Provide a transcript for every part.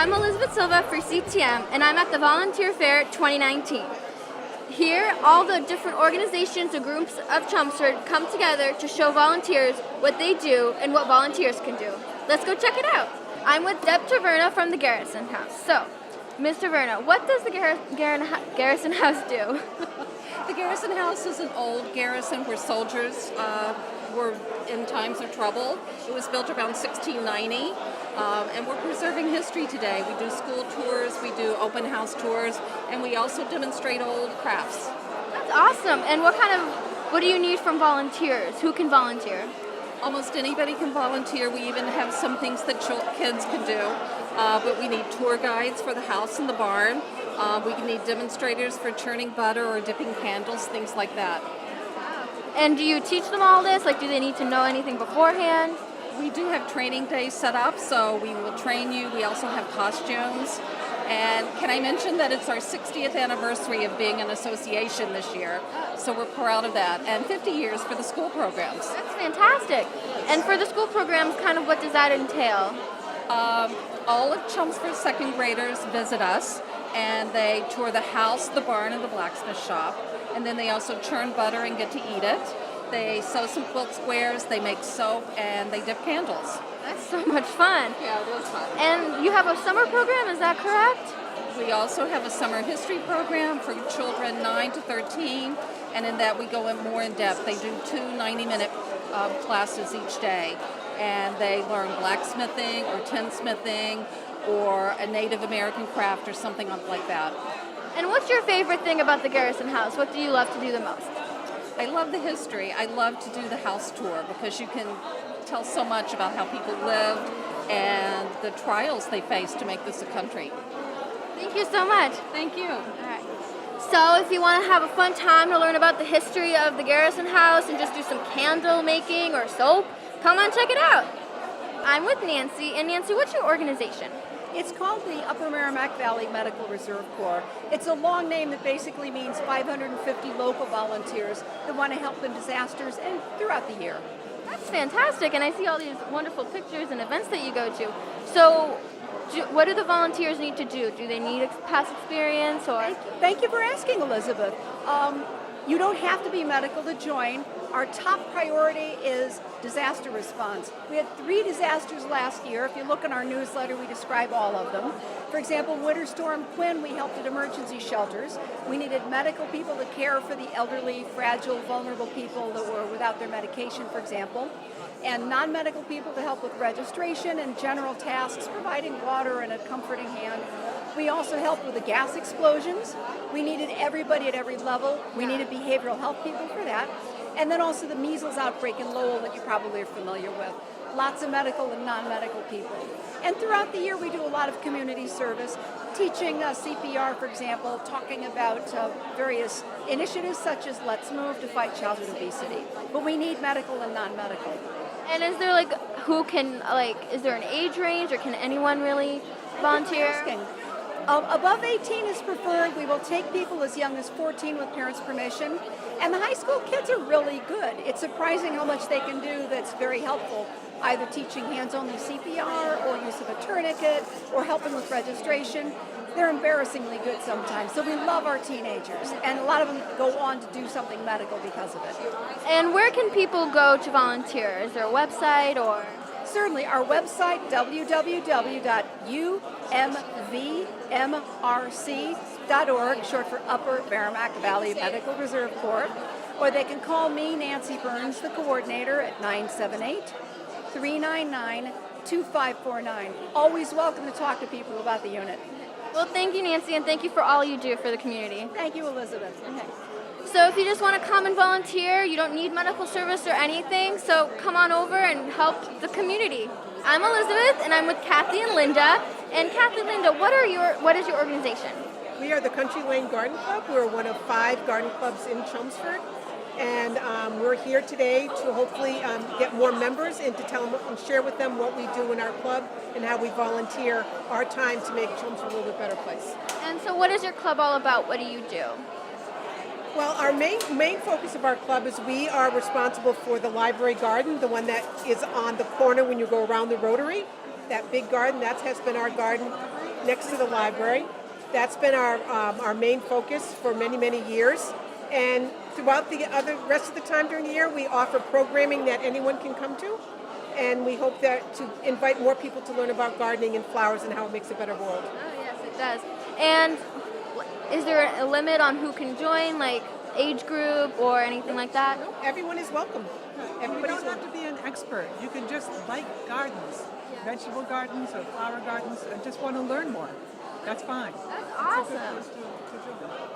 I'm Elizabeth Silva for CTM, and I'm at the Volunteer Fair 2019. Here, all the different organizations and groups of Chelmsford come together to show volunteers what they do and what volunteers can do. Let's go check it out. I'm with Deb Taverna from the Garrison House. So, Ms. Taverna, what does the Garrison House do? The Garrison House is an old garrison where soldiers were in times of trouble. It was built around 1690, and we're preserving history today. We do school tours, we do open house tours, and we also demonstrate old crafts. That's awesome. And what do you need from volunteers? Who can volunteer? Almost anybody can volunteer. We even have some things that kids can do, but we need tour guides for the house and the barn. We need demonstrators for churning butter or dipping candles, things like that. And do you teach them all this? Like, do they need to know anything beforehand? We do have training days set up, so we will train you. We also have costumes. And can I mention that it's our 60th anniversary of being an association this year, so we're proud of that. And 50 years for the school programs. That's fantastic. And for the school programs, what does that entail? All of Chelmsford's second graders visit us, and they tour the house, the barn, and the blacksmith shop. And then they also churn butter and get to eat it. They sew some quilt squares, they make soap, and they dip candles. That's so much fun. Yeah, it is fun. And you have a summer program, is that correct? We also have a summer history program for children 9 to 13, and in that we go in more in depth. They do 2 90-minute classes each day, and they learn blacksmithing or tinsmithing or a Native American craft or something like that. And what's your favorite thing about the Garrison House? What do you love to do the most? I love the history. I love to do the house tour because you can tell so much about how people lived and the trials they faced to make this a country. Thank you so much. Thank you. All right. So if you want to have a fun time to learn about the history of the Garrison House and just do some candle making or soap, come on, check it out. I'm with Nancy, and Nancy, what's your organization? It's called the Upper Merrimack Valley Medical Reserve Corps. It's a long name that basically means 550 local volunteers that want to help in disasters and throughout the year. That's fantastic, and I see all these wonderful pictures and events that you go to. So what do the volunteers need to do? Do they need past experience? Or? Thank you for asking, Elizabeth. You don't have to be medical to join. Our top priority is disaster response. We had 3 disasters last year. If you look in our newsletter, we describe all of them. For example, Winter Storm Quinn, we helped at emergency shelters. We needed medical people to care for the elderly, fragile, vulnerable people that were without their medication, for example, and non-medical people to help with registration and general tasks, providing water and a comforting hand. We also helped with the gas explosions. We needed everybody at every level. We needed behavioral health people for that. And then also the measles outbreak in Lowell that you probably are familiar with. Lots of medical and non-medical people. And throughout the year we do a lot of community service, teaching CPR, for example, talking about various initiatives such as Let's Move to fight childhood obesity. But we need medical and non-medical. And is there is there an age range, or can anyone really volunteer? Above 18 is preferred. We will take people as young as 14 with parents' permission. And the high school kids are really good. It's surprising how much they can do that's very helpful, either teaching hands-only CPR or use of a tourniquet or helping with registration. They're embarrassingly good sometimes. So we love our teenagers. And a lot of them go on to do something medical because of it. And where can people go to volunteer? Is there a website or? Certainly, our website, www.UPVMRC.org, short for Upper Merrimack Valley Medical Reserve Corps, or they can call me, Nancy Burns, the coordinator, at 978-399-2549. Always welcome to talk to people about the unit. Well, thank you, Nancy, and thank you for all you do for the community. Thank you, Elizabeth. Okay. So if you just want to come and volunteer, you don't need medical service or anything, so come on over and help the community. I'm Elizabeth, and I'm with Kathy and Linda. And Kathy and Linda, what is your organization? We are the Country Lane Garden Club. We're one of 5 garden clubs in Chelmsford. And we're here today to hopefully get more members and to tell them and share with them what we do in our club and how we volunteer our time to make Chelmsford a little bit better place. And so what is your club all about? What do you do? Well, our main focus of our club is we are responsible for the library garden, the one that is on the corner when you go around the Rotary. That big garden, that has been our garden next to the library. That's been our main focus for many, many years. And throughout the rest of the time during the year, we offer programming that anyone can come to. And we hope that to invite more people to learn about gardening and flowers and how it makes a better world. Oh, yes, it does. And is there a limit on who can join, like age group or anything like that? No, everyone is welcome. You Everybody's don't have welcome. to be an expert. You can just like gardens, vegetable gardens or flower gardens, and just want to learn more. That's fine. That's awesome.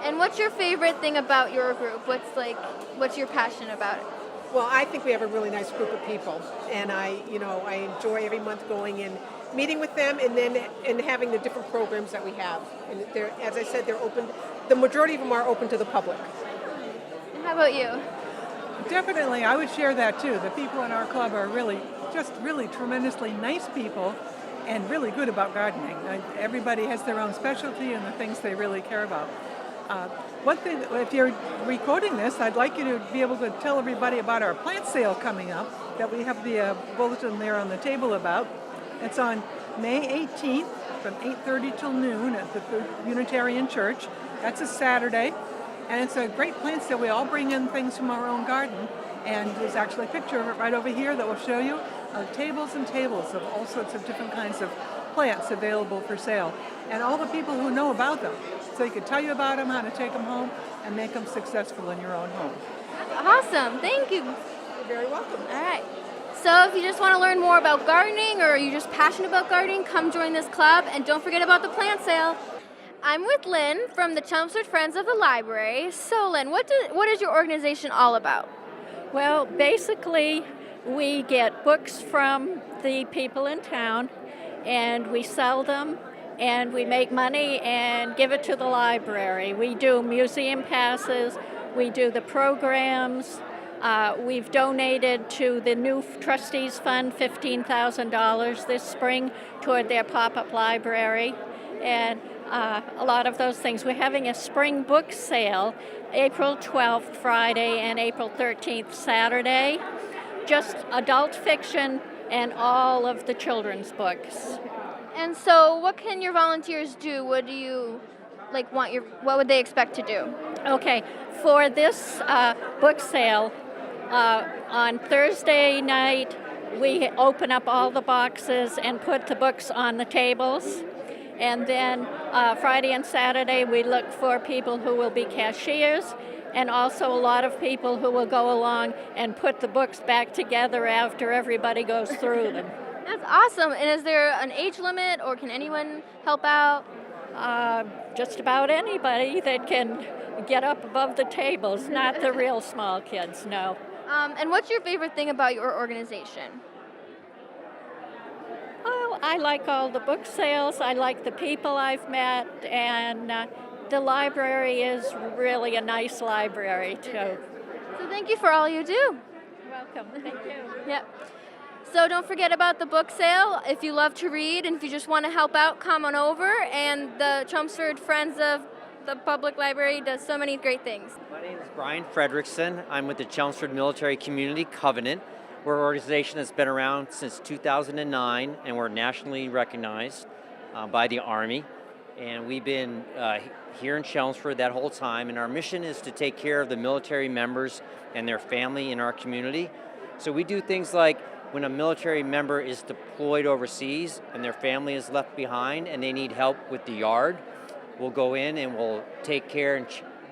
And what's your favorite thing about your group? What's your passion about it? Well, I think we have a really nice group of people, and I enjoy every month going and meeting with them, and having the different programs that we have. And they're, as I said, they're open. The majority of them are open to the public. And how about you? Definitely, I would share that too. The people in our club are really tremendously nice people and really good about gardening. Everybody has their own specialty and the things they really care about. One thing, if you're recording this, I'd like you to be able to tell everybody about our plant sale coming up that we have the bulletin there on the table about. It's on May 18th from 8:30 till noon at the Unitarian Church. That's a Saturday. And it's a great plant sale. We all bring in things from our own garden. And there's actually a picture of it right over here that will show you tables and tables of all sorts of different kinds of plants available for sale. And all the people who know about them. So they can tell you about them, how to take them home, and make them successful in your own home. That's awesome. Thank you. You're very welcome. All right. So if you just want to learn more about gardening or you're just passionate about gardening, come join this club. And don't forget about the plant sale. I'm with Lynn from the Chelmsford Friends of the Library. So Lynn, what is your organization all about? Well, basically, we get books from the people in town, and we sell them, and we make money and give it to the library. We do museum passes, we do the programs. We've donated to the new Trustees Fund $15,000 this spring toward their pop-up library, and a lot of those things. We're having a spring book sale April 12th, Friday, and April 13th, Saturday. Just adult fiction and all of the children's books. And so what can your volunteers do? What do you what would they expect to do? Okay, for this book sale, on Thursday night, we open up all the boxes and put the books on the tables. And then Friday and Saturday, we look for people who will be cashiers, and also a lot of people who will go along and put the books back together after everybody goes through them. That's awesome. And is there an age limit, or can anyone help out? Just about anybody that can get up above the tables, not the real small kids, no. And what's your favorite thing about your organization? Oh, I like all the book sales. I like the people I've met, and the library is really a nice library, too. So thank you for all you do. Welcome. Thank you. Yep. So don't forget about the book sale. If you love to read and if you just want to help out, come on over. And the Chelmsford Friends of the Public Library does so many great things. My name is Brian Frederickson. I'm with the Chelmsford Military Community Covenant. We're an organization that's been around since 2009, and we're nationally recognized by the Army. And we've been here in Chelmsford that whole time, and our mission is to take care of the military members and their family in our community. So we do things like when a military member is deployed overseas and their family is left behind and they need help with the yard, we'll go in and we'll take care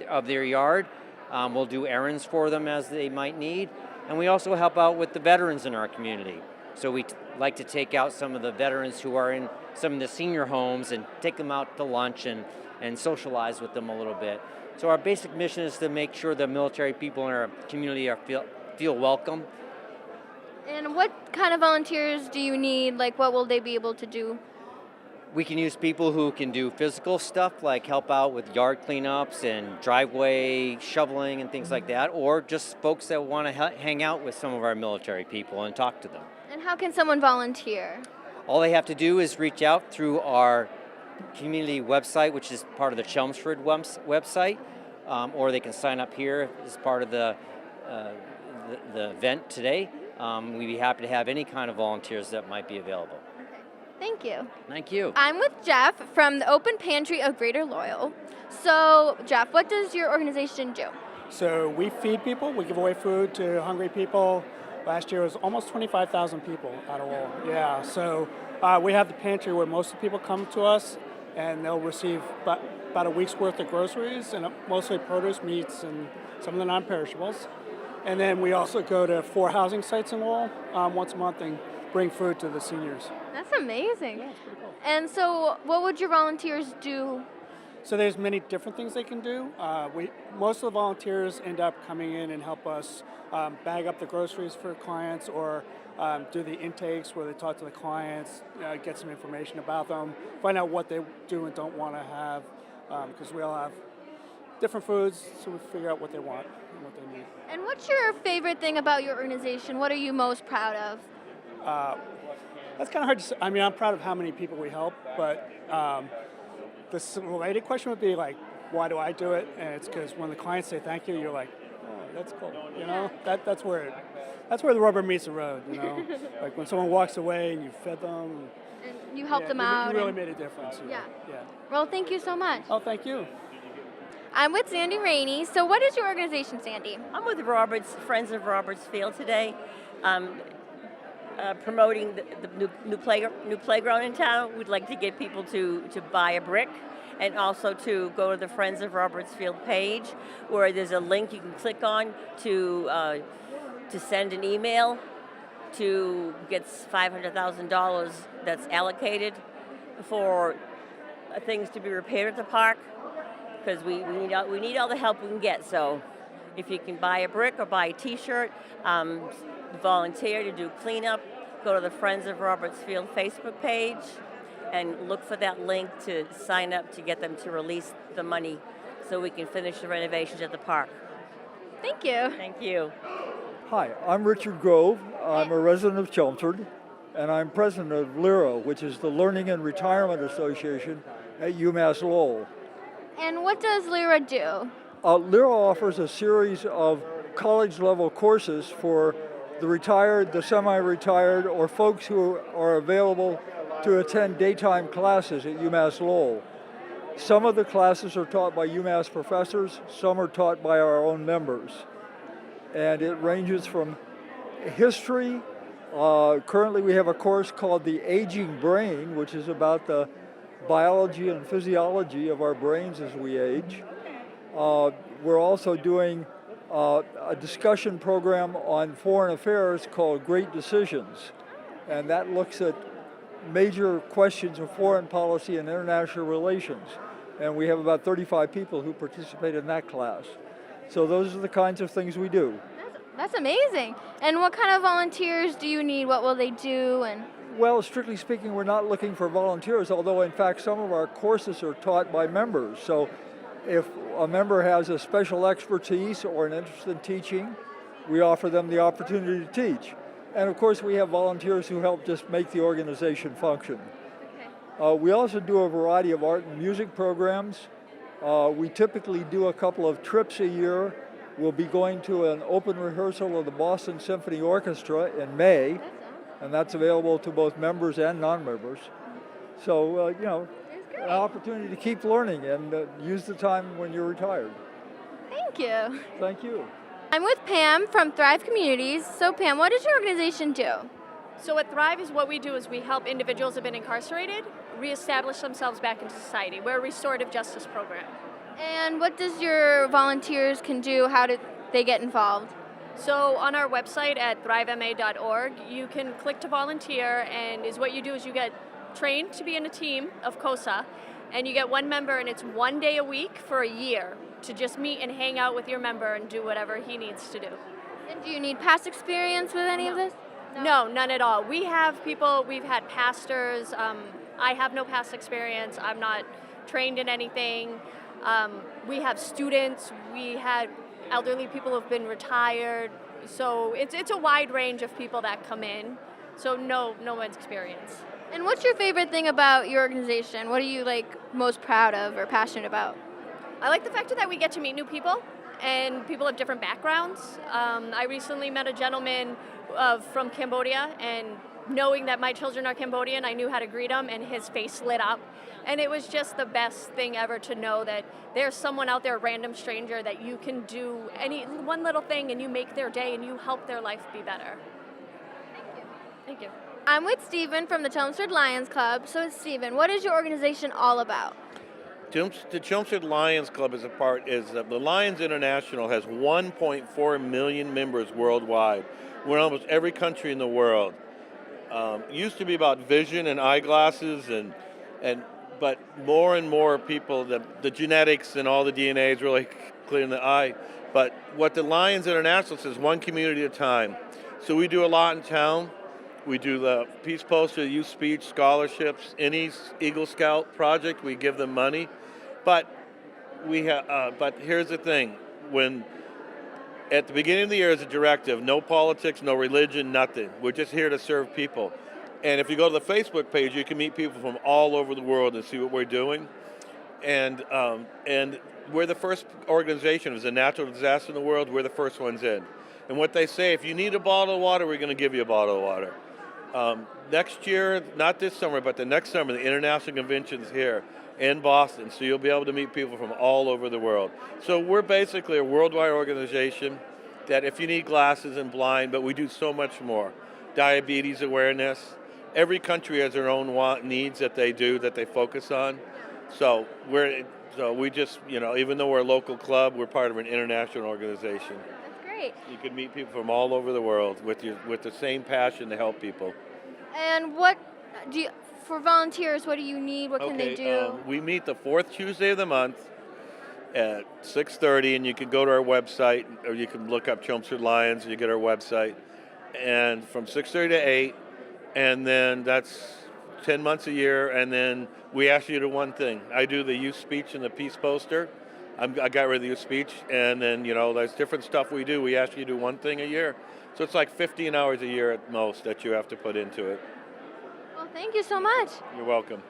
of their yard. We'll do errands for them as they might need. And we also help out with the veterans in our community. So we like to take out some of the veterans who are in some of the senior homes and take them out to lunch and socialize with them a little bit. So our basic mission is to make sure the military people in our community feel welcome. And what kind of volunteers do you need? Like, what will they be able to do? We can use people who can do physical stuff, like help out with yard cleanups and driveway shoveling and things like that, or just folks that want to hang out with some of our military people and talk to them. And how can someone volunteer? All they have to do is reach out through our community website, which is part of the Chelmsford website, or they can sign up here as part of the event today. We'd be happy to have any kind of volunteers that might be available. Thank you. Thank you. I'm with Jeff from the Open Pantry of Greater Loyal. So, Jeff, what does your organization do? So we feed people. We give away food to hungry people. Last year was almost 25,000 people out of all. Yeah. So we have the pantry where most of the people come to us, and they'll receive about a week's worth of groceries and mostly produce, meats, and some of the non-perishables. And then we also go to 4 housing sites in Lowell once a month and bring food to the seniors. That's amazing. Yeah, it's pretty cool. And so, what would your volunteers do? So there's many different things they can do. Most of the volunteers end up coming in and help us bag up the groceries for clients, or do the intakes where they talk to the clients, get some information about them, find out what they do and don't want to have, because we all have different foods, so we figure out what they want and what they need. And what's your favorite thing about your organization? What are you most proud of? That's kind of hard to say. I mean, I'm proud of how many people we help, but the related question would be like, why do I do it? And it's because when the clients say thank you, you're like, oh, that's cool. You know, that's where the rubber meets the road. You know, like when someone walks away and you fed them, And you helped them out. You really made a difference. Yeah. Yeah. Well, thank you so much. Oh, thank you. I'm with Sandy Rainey. So, what is your organization, Sandy? I'm with Friends of Roberts Field today, promoting the new playground in town. We'd like to get people to buy a brick, and also to go to the Friends of Roberts Field page, where there's a link you can click on to send an email to get $500,000 that's allocated for things to be repaired at the park, because we need all the help we can get. So if you can buy a brick or buy a t-shirt, volunteer to do cleanup, go to the Friends of Roberts Field Facebook page and look for that link to sign up to get them to release the money so we can finish the renovations at the park. Thank you. Thank you. Hi, I'm Richard Grove. I'm a resident of Chelmsford, and I'm president of LERA, which is the Learning and Retirement Association at UMass Lowell. And what does Lyra do? LERA offers a series of college-level courses for the retired, the semi-retired, or folks who are available to attend daytime classes at UMass Lowell. Some of the classes are taught by UMass professors, some are taught by our own members. And it ranges from history. Currently we have a course called The Aging Brain, which is about the biology and physiology of our brains as we age. We're also doing a discussion program on foreign affairs called Great Decisions, and that looks at major questions of foreign policy and international relations. And we have about 35 people who participate in that class. So those are the kinds of things we do. That's amazing. And what kind of volunteers do you need? What will they do? And Well, strictly speaking, we're not looking for volunteers, although in fact some of our courses are taught by members. So if a member has a special expertise or an interest in teaching, we offer them the opportunity to teach. And of course we have volunteers who help just make the organization function. We also do a variety of art and music programs. We typically do a couple of trips a year. We'll be going to an open rehearsal of the Boston Symphony Orchestra in May, and that's available to both members and non-members. So, an opportunity to keep learning and use the time when you're retired. thank you. Thank you. I'm with Pam from Thrive Communities. So, Pam, what does your organization do? So at Thrive is what we do is we help individuals who have been incarcerated reestablish themselves back into society. We're a restorative justice program. And what does your volunteers can do? How do they get involved? So on our website at thrivema.org, you can click to volunteer, and what you do is you get trained to be in a team of COSA, and you get one member, and it's 1 day a week for a year to just meet and hang out with your member and do whatever he needs to do. And do you need past experience with any of this? No, none at all. We have people, we've had pastors. I have no past experience. I'm not trained in anything. We have students. We had elderly people who've been retired. So it's a wide range of people that come in. So no one's experience. And what's your favorite thing about your organization? What are you most proud of or passionate about? I like the fact that we get to meet new people, and people have different backgrounds. I recently met a gentleman from Cambodia, and knowing that my children are Cambodian, I knew how to greet him, and his face lit up. And it was just the best thing ever to know that there's someone out there, a random stranger, that you can do one little thing and you make their day and you help their life be better. Thank you. I'm with Stephen from the Chelmsford Lions Club. So, Stephen, what is your organization all about? The Chelmsford Lions Club is the Lions International has 1.4 million members worldwide. We're in almost every country in the world. Used to be about vision and eyeglasses, but more and more people, the genetics and all the DNA is really clear in the eye. But what the Lions International says, one community at a time. So we do a lot in town. We do the Peace Poster, Youth Speech, scholarships, any Eagle Scout project, we give them money. But but here's the thing: when at the beginning of the year is a directive, no politics, no religion, nothing. We're just here to serve people. And if you go to the Facebook page, you can meet people from all over the world and see what we're doing. And we're the first organization. If there's a natural disaster in the world, we're the first ones in. And what they say, if you need a bottle of water, we're going to give you a bottle of water. Next year, not this summer, but the next summer, the International Convention's here in Boston, so you'll be able to meet people from all over the world. So we're basically a worldwide organization that if you need glasses and blind, but we do so much more. Diabetes awareness. Every country has their own needs that they focus on. So we just, even though we're a local club, we're part of an international organization. That's great. You can meet people from all over the world with the same passion to help people. And for volunteers, what do you need? What can they do? We meet the fourth Tuesday of the month at 6:30, and you can go to our website, or you can look up Chelmsford Lions, and you get our website. And from 6:30 to 8, and then that's 10 months a year, and then we ask you to do one thing. I do the youth speech and the peace poster. I got rid of the youth speech, and then, there's different stuff we do. We ask you to do one thing a year. So it's like 15 hours a year at most that you have to put into it. Well, thank you so much. You're welcome.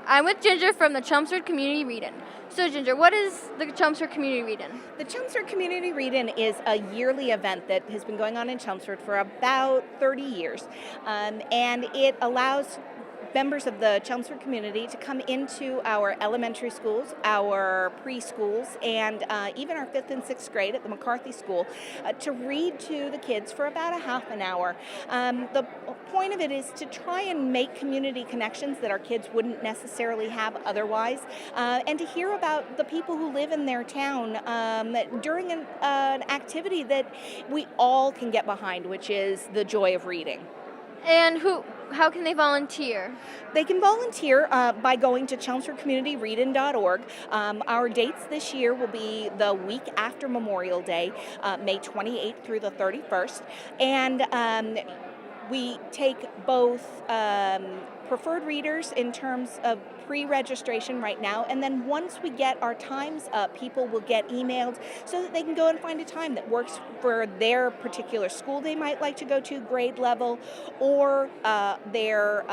I'm with Ginger from the Chelmsford Community Readin. So, Ginger, what is the Chelmsford Community Readin? The Chelmsford Community Readin is a yearly event that has been going on in Chelmsford for about 30 years. And it allows members of the Chelmsford community to come into our elementary schools, our preschools, and even our 5th and 6th grade at the McCarthy School to read to the kids for about a half an hour. The point of it is to try and make community connections that our kids wouldn't necessarily have otherwise, and to hear about the people who live in their town during an activity that we all can get behind, which is the joy of reading. And how can they volunteer? They can volunteer by going to chelmsfordcommunityreadin.org. Our dates this year will be the week after Memorial Day, May 28th through the 31st. And we take both preferred readers in terms of pre-registration right now, and then once we get our times up, people will get emailed so that they can go and find a time that works for their particular school they might like to go to, grade level, or their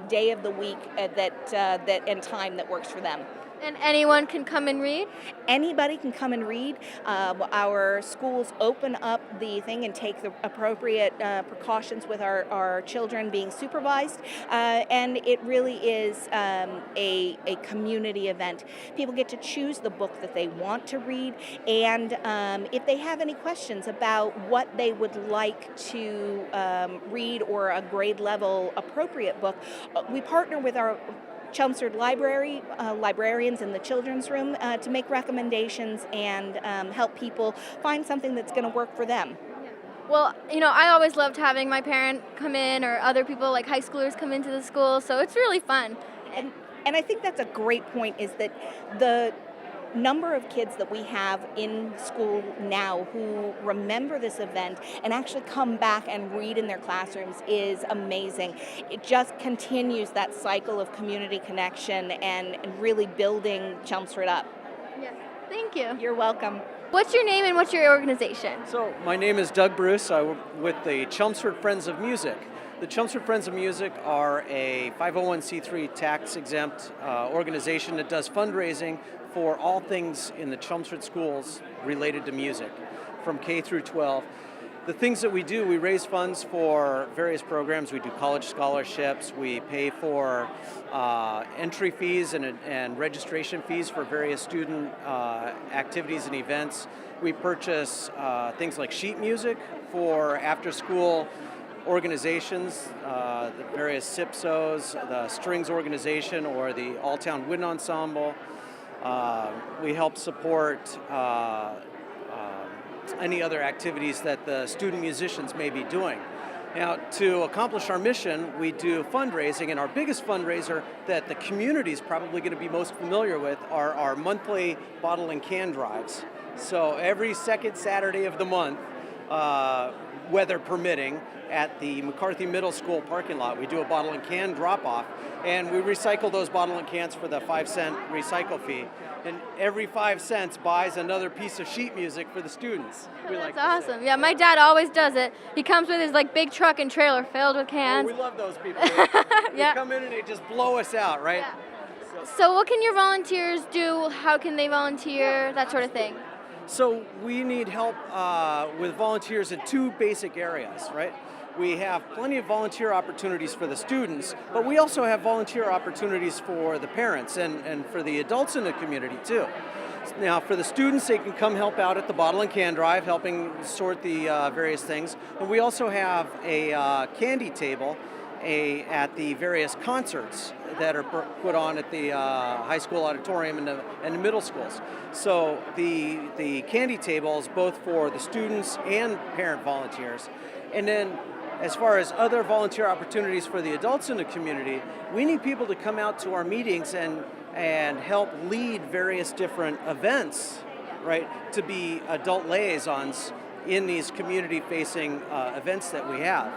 day of the week and time that works for them. And anyone can come and read? Anybody can come and read. Our schools open up the thing and take the appropriate precautions with our children being supervised. And it really is a community event. People get to choose the book that they want to read. And if they have any questions about what they would like to read or a grade level appropriate book, we partner with our Chelmsford librarians in the children's room to make recommendations and help people find something that's going to work for them. Well, I always loved having my parent come in or other people like high schoolers come into the school, so it's really fun. And I think that's a great point, is that the number of kids that we have in school now who remember this event and actually come back and read in their classrooms is amazing. It just continues that cycle of community connection and really building Chelmsford up. Yes, thank you. You're welcome. What's your name and what's your organization? So my name is Doug Bruce. I'm with the Chelmsford Friends of Music. The Chelmsford Friends of Music are a 501c3 tax-exempt organization that does fundraising for all things in the Chelmsford schools related to music, from K through 12. the things that we do, we raise funds for various programs. We do college scholarships. We pay for entry fees and registration fees for various student activities and events. We purchase things like sheet music for after-school organizations, the various SIPSOs, the Strings Organization, or the All-Town Wind Ensemble. We help support any other activities that the student musicians may be doing. Now, to accomplish our mission, we do fundraising, and our biggest fundraiser that the community is probably going to be most familiar with are our monthly bottle and can drives. So every second Saturday of the month, weather permitting, at the McCarthy Middle School parking lot, we do a bottle and can drop-off, and we recycle those bottle and cans for the 5-cent recycle fee. And every 5 cents buys another piece of sheet music for the students. That's awesome. Yeah, my dad always does it. He comes with his like big truck and trailer filled with cans. Oh, we love those people. Yeah. They come in and they just blow us out, right? Yeah. So what can your volunteers do? How can they volunteer? That sort of thing. So we need help with volunteers in 2 basic areas, right? We have plenty of volunteer opportunities for the students, but we also have volunteer opportunities for the parents and for the adults in the community too. Now for the students, they can come help out at the bottle and can drive, helping sort the various things. And we also have a candy table at the various concerts that are put on at the high school auditorium and the middle schools. So the candy table is both for the students and parent volunteers. And then as far as other volunteer opportunities for the adults in the community, we need people to come out to our meetings and help lead various different events, right? To be adult liaisons in these community-facing events that we have.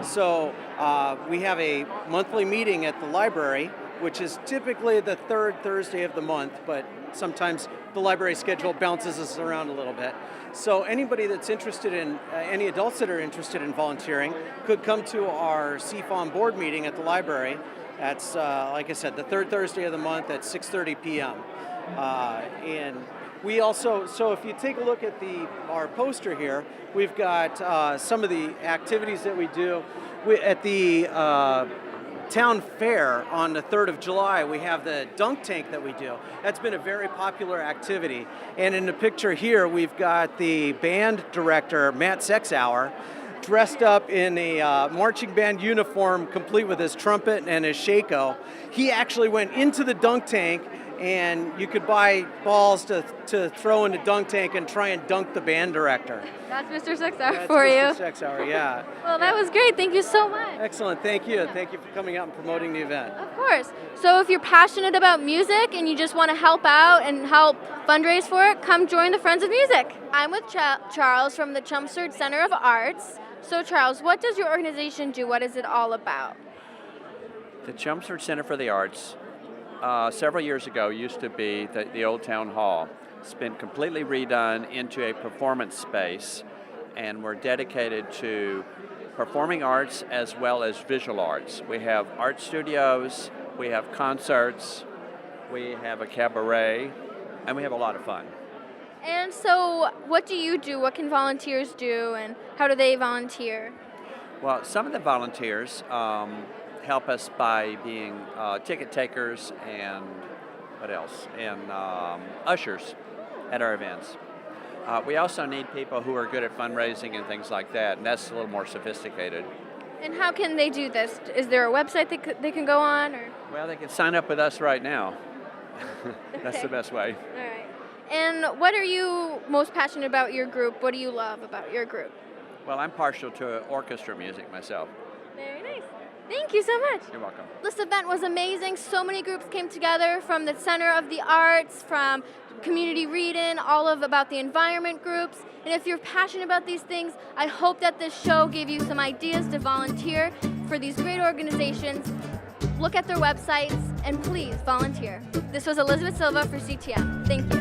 So we have a monthly meeting at the library, which is typically the 3rd Thursday of the month, but sometimes the library schedule bounces us around a little bit. So anybody that's interested in, any adults that are interested in volunteering could come to our CFOM board meeting at the library. That's, like I said, the 3rd Thursday of the month at 6:30 p.m. And we also, so if you take a look at our poster here, we've got some of the activities that we do. At the town fair on the 3rd of July, we have the dunk tank that we do. That's been a very popular activity. And in the picture here, we've got the band director, Matt Sexauer, dressed up in a marching band uniform, complete with his trumpet and his shako. He actually went into the dunk tank, and you could buy balls to throw in the dunk tank and try and dunk the band director. That's Mr. Sexauer for you. That's Mr. Sexauer, yeah. Well, that was great. Thank you so much. Excellent. Thank you. Thank you for coming out and promoting the event. Of course. So if you're passionate about music and you just want to help out and help fundraise for it, come join the Friends of Music. I'm with Charles from the Chelmsford Center of Arts. So Charles, what does your organization do? What is it all about? The Chelmsford Center for the Arts several years ago used to be the old town hall. It's been completely redone into a performance space, and we're dedicated to performing arts as well as visual arts. We have art studios, we have concerts, we have a cabaret, and we have a lot of fun. And so what do you do? What can volunteers do, and how do they volunteer? Well, some of the volunteers help us by being ticket takers and what else? And ushers at our events. We also need people who are good at fundraising and things like that, and that's a little more sophisticated. And how can they do this? Is there a website they can go on? Or? Well, they can sign up with us right now. That's Okay. the best way. All right. And what are you most passionate about your group? What do you love about your group? Well, I'm partial to orchestra music myself. Very nice. Thank you so much. You're welcome. This event was amazing. So many groups came together from the Center of the Arts, from Community Readin, about the environment groups. And if you're passionate about these things, I hope that this show gave you some ideas to volunteer for these great organizations. Look at their websites and please volunteer. This was Elizabeth Silva for CTM. Thank you.